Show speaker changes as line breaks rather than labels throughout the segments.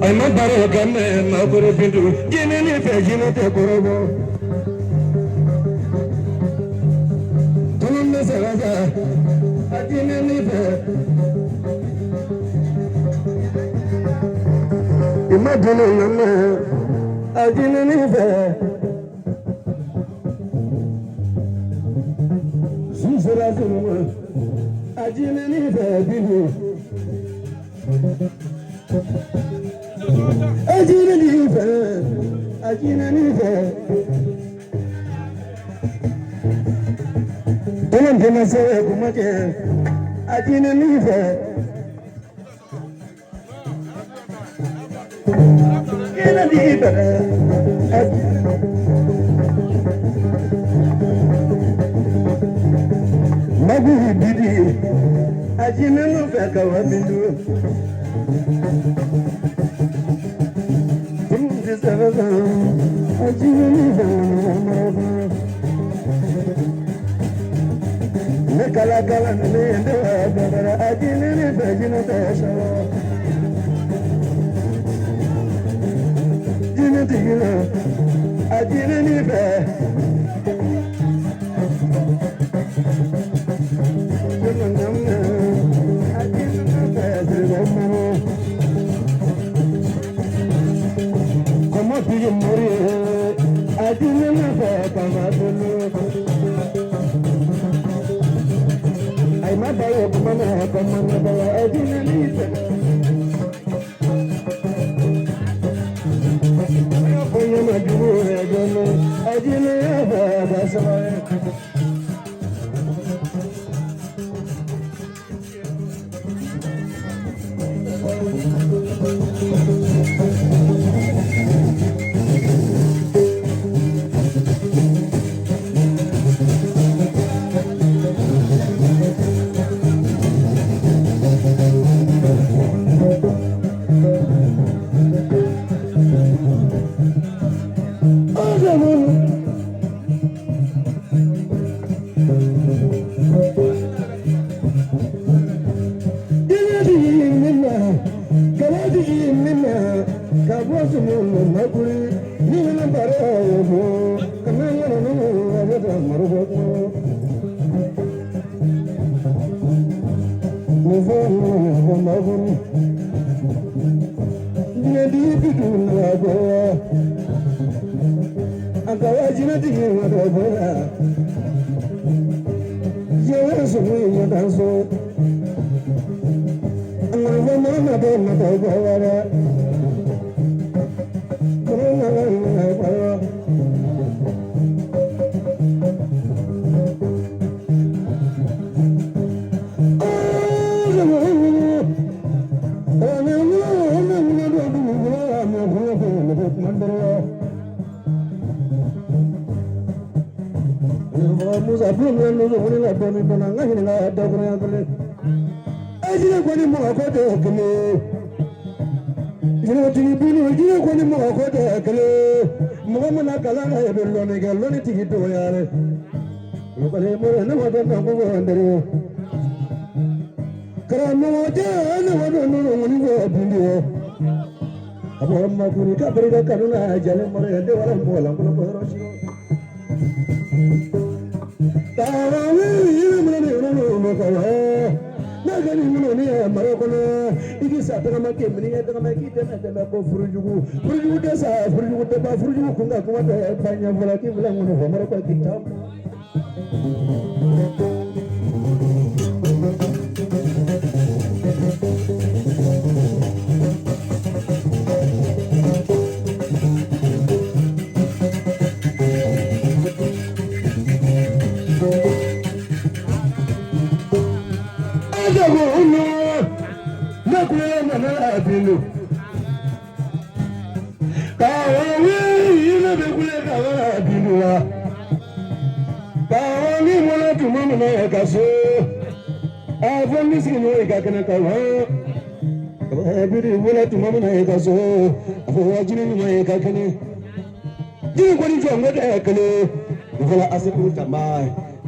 I'm a barragan, my good pinto, Jenny Fajina Tekorobo. Tonum Saraza, I didn't live. Imagine, I didn't live. I didn't live. I didn't live. Don't get myself much. I didn't live. Magu didi, I didn't know that I was in you. I didn't live. Nakalakala nende wa I didn't live. You know that. I didn't even. Come on, do you know? I didn't I'm a boy, come on, I didn't even. I didn't that's why.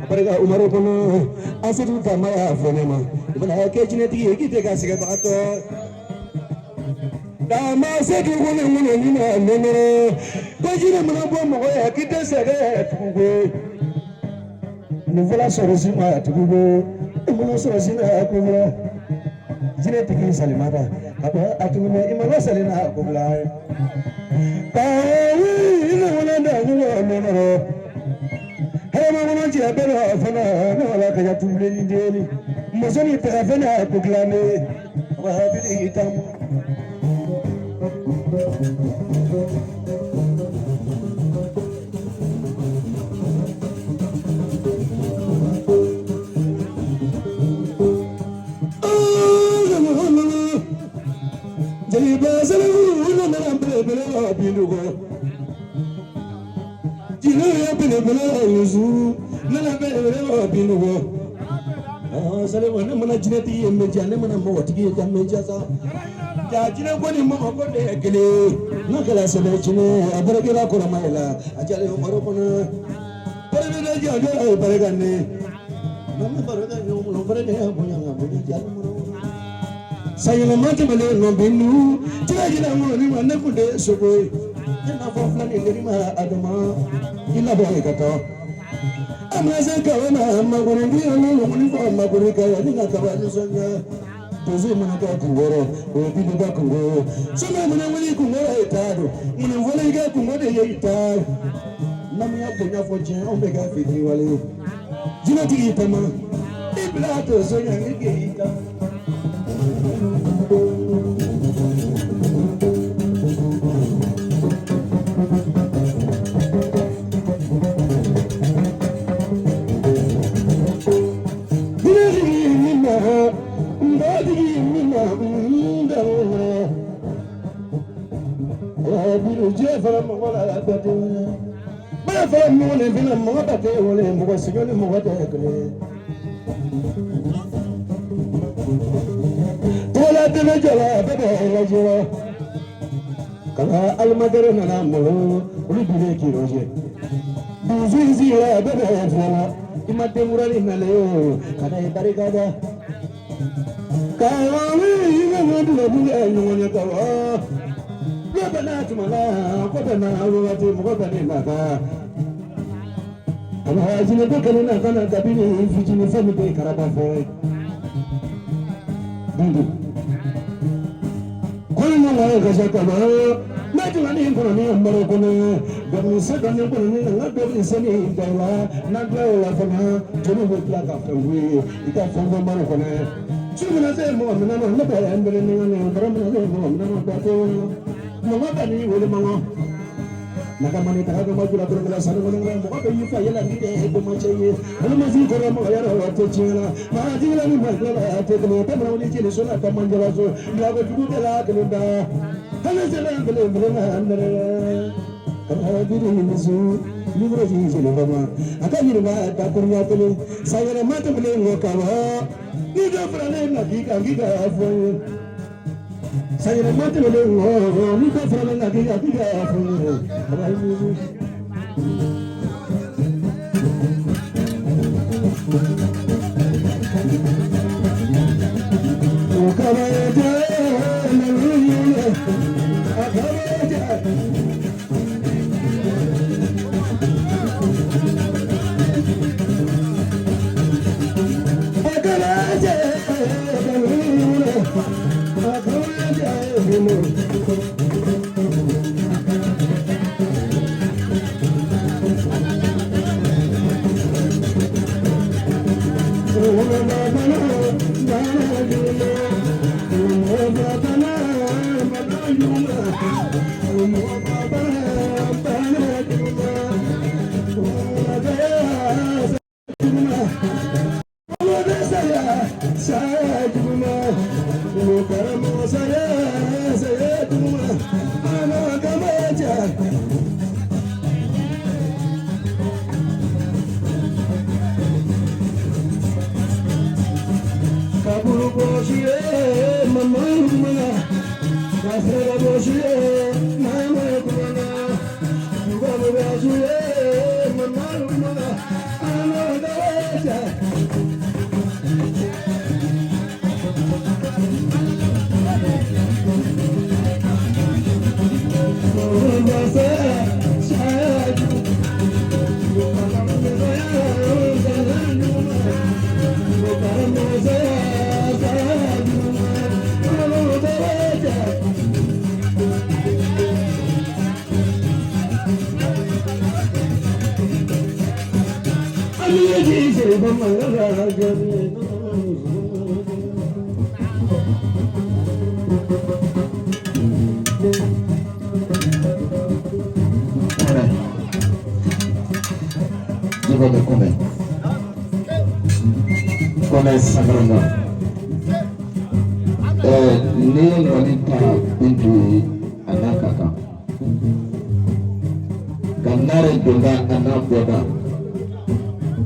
Apariga umaro kono asiru tamaya fonema ibana ke jineti yeki te gasiga bato dama seki wuni wuni ni na nene bajire mana bo mo ya kite sere tugo ni vola sorosi ma tugo mo sorosi na kubra jine tiki salimata aba atugo me imalo salina kubla tawi ina wala da ni no hema wona ji abelo afana na wala ka tuble ni deli mo zoni pe afana kubla ne wa habili tamu Jajine ko ni mo ko de gele na kala sele chine abara kila ko ramayla ajale maro kono pare de jaga ay pare ganne nam pare de no mo pare de mo nya mo jalo maro sayna mate bale no binu jajina mo ni wanne ko de sogo na fo flan ngeri ma adama illa bo kato amase kawana magore ngi no mo ni fo magore ka ni ka ba ni sonya Tozi manaka kungoro, opiduka kungoro. Soma mwana wali kungoro etado, mwana wali ga kungoro ye etado. Nami ya ponya foje, ombega fiti wale. Jina tiki tama, ibla tozo yange ita. From what I got to but from morning, in a mother, they will in was really more decorated. Tola de la Java, Kala Almader and Amolo, Ribiki Roger. Buzi, Baba, Imatemura in Maleo, Kada Barricada. Kawami, you want to know you go. Banat mala, kotana awati mukotani maka. Kama ajine to kana kana kabini fijini fami pe karaba fe. Bundu. Kono na gaza kama, najua ni kono ni ambaro kono. Gami seka ni kono ni ngabe isani dawa, nagla la fana, jono botla ka fwe, ita fongo maro kono. Chumuna se mo amna no nabe ambere ni ngane, baramna se mo amna no bato. Mama ni wole mama nakamani taka majula turangala sana ngala mo ka yifa yela ngide ko machaye ala mazi ko mo yara wate china ma jila ni magala ate ko ta mo ni chile sona ta manjala so la ko tudu la kalenda hala jela ngale ngala andare kama biri nisu libro ji jele mama aka ni ma ta kurnya tele sayara mata bele ngokawa ni do frale na giga afo saya mati lolo, ni tak pernah lagi tiga puluh. Mama, Connais Sagrada. Ni wanita bintu anakaka. Kanare donga anaboda.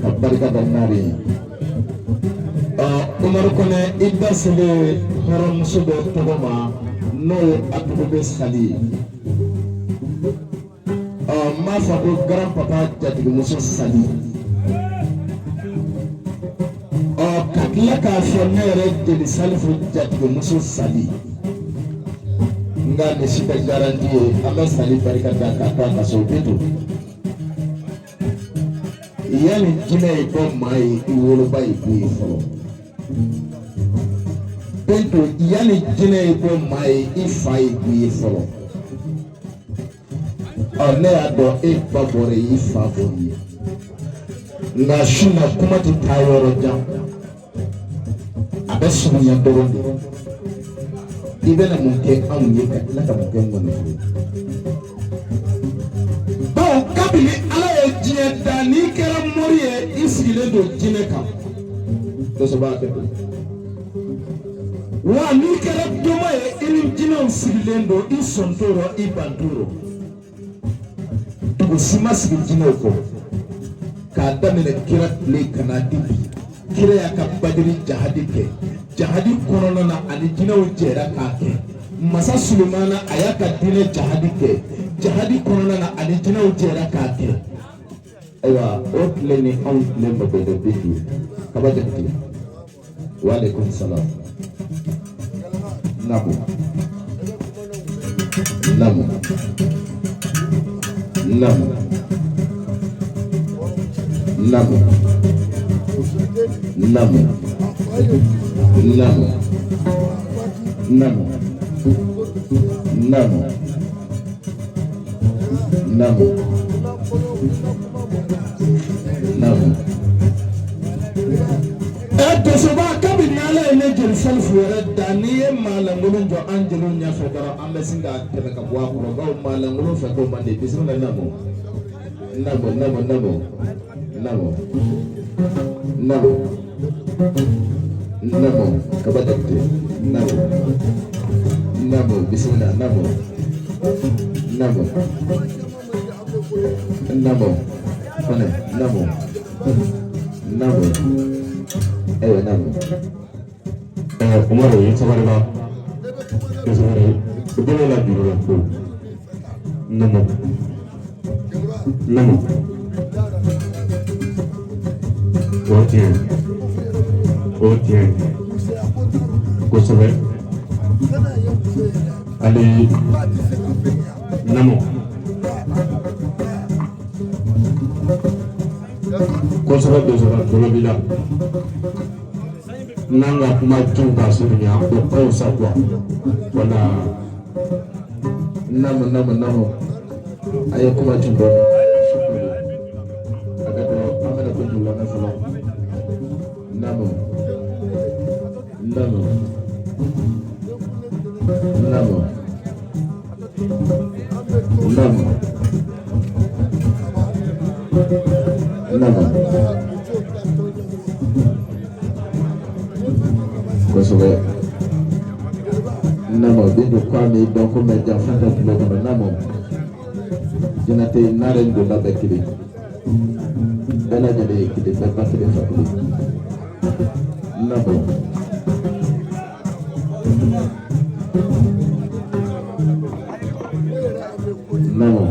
Kabarika danari. Umar kone ida sele haram sudo togoma no atubebe sali. Ma fa ko grand papa jati muso sali. Kakila ka fɔne yɛrɛ jeli salifu jatigimuso muso sali. Nga ne si tɛ garanti ye an bɛ sali barika da ka to a ka so bitu. Yani jinɛ ye bɔ maa ye i woloba ye bu ye fɔlɔ. Bitu yani jinɛ ye bɔ maa ye i fa ye bu ye fɔlɔ. Ne y'a dɔn e ba bɔra ye i fa bɔra ye. Nka su na kuma tɛ taa yɔrɔ jan. A bɛ surunya dɔrɔn de. I bɛna mun kɛ anw ye ka tila ka mun kɛ ŋɔnifɔ. Bawo kabini Ala ye diɲɛ da n'i kɛra mori ye i sigilen don jinɛ kan. Dɔsɔ b'a kɛ ten. Wa n'i kɛra dɔmɔ ye i ni jinɛw sigilen don i sɔn t'o rɔ i ban t'o rɔ. Dugu si ma sigi jinɛw kɔ. K'a daminɛ kira tile ka n'a di bi. Kira y'a ka badiri jahadi kɛ. Jahadi kɔnɔna na ani jinɛw jɛra k'a kɛ. Masa Sulemana a y'a ka diinɛ jahadi kɛ. Jahadi kɔnɔna na ani jinɛw jɛra k'a kɛ. Ayiwa o tile ni anw tile ma bɛn dɛ bi duuru. Kaba Jakite. Waaleykum salaam. Namu. Namu. Namu. Namu. Namu. Namu. Namu. Namu. Namu. Namu. Tosoba kabini Ala ye ne jeli salifu yɛrɛ da n'i ye maalankolon jɔ an jeliw ɲɛfɛ dɔrɔn an bɛ sin k'a tɛmɛ ka bɔ a kɔrɔ bawo maalankolon fɛ ko man di bisimila Namu. Namu. Namu. Namu. Namu. Namu. Namu. Kaba Jakite. Namu. Namu. Bismillah. Namu. Namu. Namu. Fane. Namu. Namu. Namu. Umaru yang sabar ba. Sabar. Sudah lagi orang tu. Namu. Namu. Otieng. Kau sabar. Ali. Namu. Kau sabar dosa kalau bilang. Nanga kuma tunga surunya ko kau sabwa. Wala. Namu. Ayo kuma tunga. Namu. Namu. Namu. Namu. Namu. Kosobe. Namu. Bindu kwami donko meja fanta kilokono namu. Jinate nare ndola bekili. Bela jadi kita dapat kita fakir. Namu. Namu.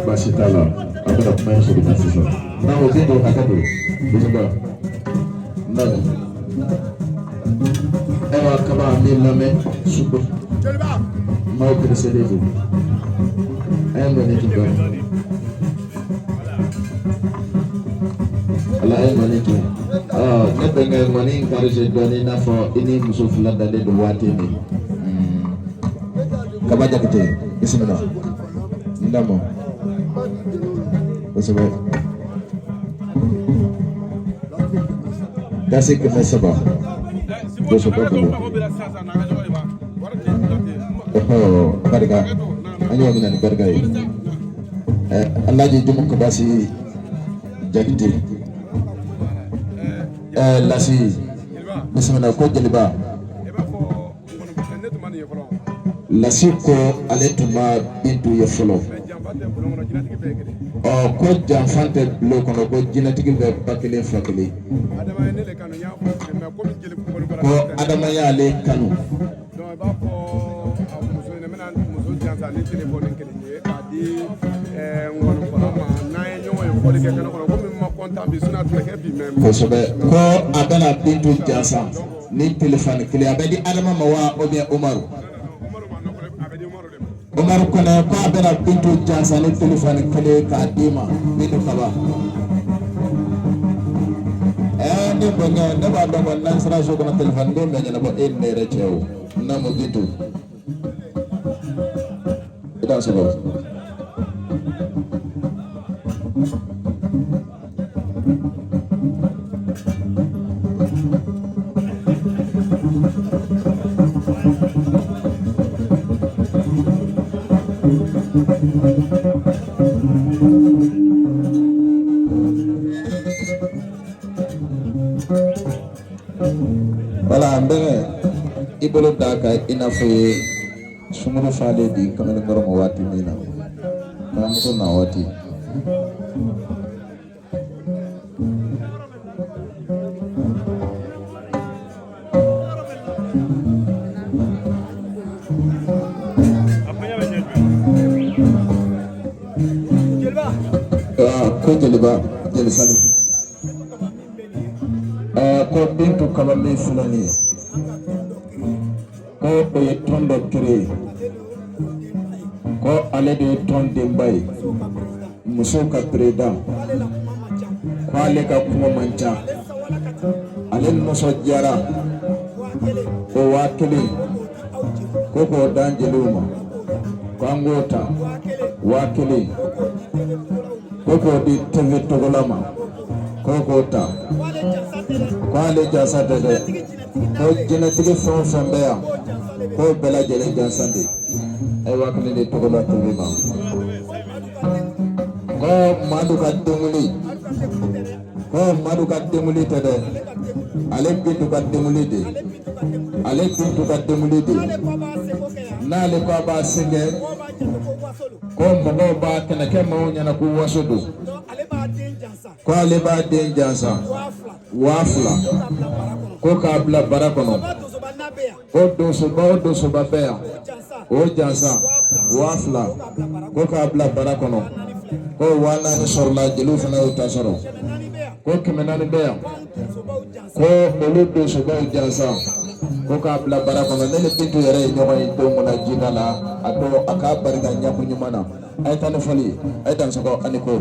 Basitala. Apa nak main sudah masih. Namu bindu kata tu. Bismillah. Namu. Ewa kaba milame super. Mau kita sendiri. Ayam bani tu. Ala ayam bani tu. Ne pengen mani encourage doni na for ini musuh fulan dan dia dua ini. Kaba Jakite. Bismillah. Namu. Bismillah.
lasi kɛmɛ saba doso ka bolo barika an y'o minɛ ni barika ye Alhaji Jumu Kabasi Jakite lasi bisimila ko jeliba lasi ko ale tun ma Bintu ye fɔlɔ ko janfan tɛ bulon kɔnɔ ko jinɛtigi bɛ ba kelen fa kelen ko Adama y'ale kanu kosɛbɛ ko a bɛna Bintu jansa ni telefɔni kelen a bɛ di Adama ma wa ou bien Umaru Umaru kɔnɛ ko a bɛna Bintu jansa ni telefɔni kelen k'a d'i ma Bintu kaba ne bɔnkɛ ne b'a dɔn kɔni n'an sera so kɔnɔ telefɔni den bɛ ɲɛnabɔ e ni ne yɛrɛ cɛ o n'a ma Bintu i t'a sɔrɔ wala an bɛ i bolo da ka i n'a fɔ ye sunkuru falen di kamalenkɔrɔ ma waati min na baramuso na waati ko jeliba jeli sali ko Bintu kaba min filɛ nin ye ko o ye tɔn dɔ créé ko ale de ye tɔn denba ye musow ka président ko ale ka kuma man ca ale nisɔndiyara o 1000 ko k'o d'an jeliw ma ko an k'o ta 1000 ko k'o di TV Togola ma ko k'o ta ko ale jansa tɛ dɛ ko jinɛtigi fɛn o fɛn bɛ yan ko bɛɛ lajɛlen jansa de a ye 1000 di Togola TV ma ko Madu ka denguli ko Madu ka denguli tɛ dɛ ale Bintu ka denguli de ale Bintu ka denguli de n'ale ko a b'a sen kɛ ko mɔgɔw b'a kɛnɛkɛ maaw ɲɛna ko waso don ko ale b'a den jansa 2000 ko k'a bila bara kɔnɔ ko donsoba o donsoba bɛ yan o jansa 2000 ko k'a bila bara kɔnɔ ko 4000 sɔrɔla jeliw fana y'o ta sɔrɔ ko 400 bɛ yan ko olu donsobaw jansa ko k'a bila bara kɔnɔ ne ni Bintu yɛrɛ ye ɲɔgɔn ye don min na jida la a don a k'a barika ɲako ɲuman na a ye taa ni fɔli a ye dansɔgɔ ani ko